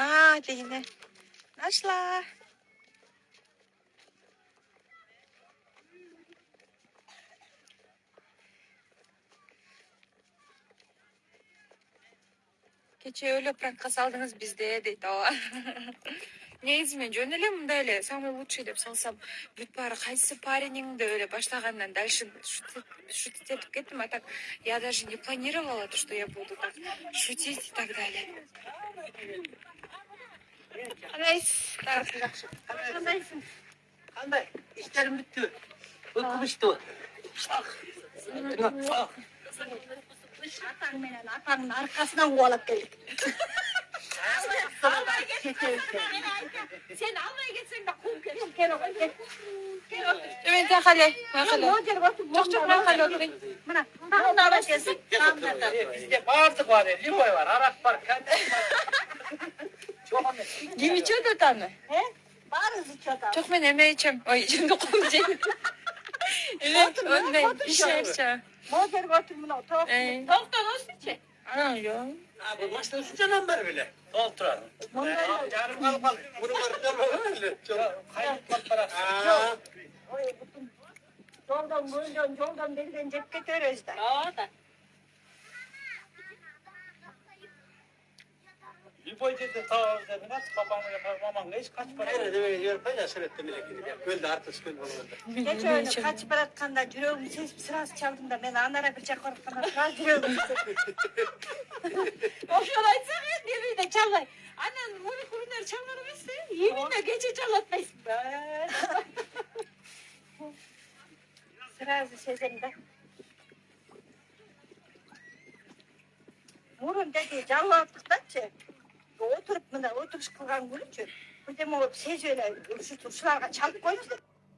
Deyine. Нашла. Keçe öyle prankka saldınız bizde deydi o. Негизинен жөн эле мындай эле самый лучший деп салсам бүт баары кайсы парениңди эле баштагандан дальше шутить этип кеттим, а так я даже не планировала то, что я буду так шутить и так далее. Кандайсыз? Жакшы. Кандайсың? Кандай? İşlerim bitti. Uykum işte. Атаң менен атаңдын аркасынан кубалап келдик. Сен албай кетсең да кууп келип Мен тахале. Жок, мен кале отурайын. Мына тагын алып келсең. Bizde bağırtık var, limon var, arak var, kantin var. Çok ama. Ким ичет атаны? Баарыбыз ичип атабыз. Жок, мен эме ичем. Ой, жөнү колум жейм. Ондай ишерчи. Могу жерге отур мына тоок. Токтон осучу. Жок. Bu başta üstünden beri bile. Dolduran. Yarım kalıp al. Bunu var öyle. Kayıp para. Ой, бүтүн жолдон берген жеп кетебиз да. Ооба. Lipoy dedi ta dedi nasıl kafamı yapar mamam hiç kaç para. Evet evet yer ben yaşattım bile gidip. Gölde artık göl olmadı. Кече эле качып баратканда жүрөгүм сезип сразу чалдым да мен анара бир жака баратканда сразу жүрөгүм. Ошону айтсаң эмне чалбай. Анан муну күндөр чалган эмессиң? Эмне кече чалатпайсың. Сразу сезем да. Мурун деди жалаттыктачы. Отуруп мына отуруш кылган күнүчү. Бирдеме болуп сезип эле ушуларга чалып койчу деп.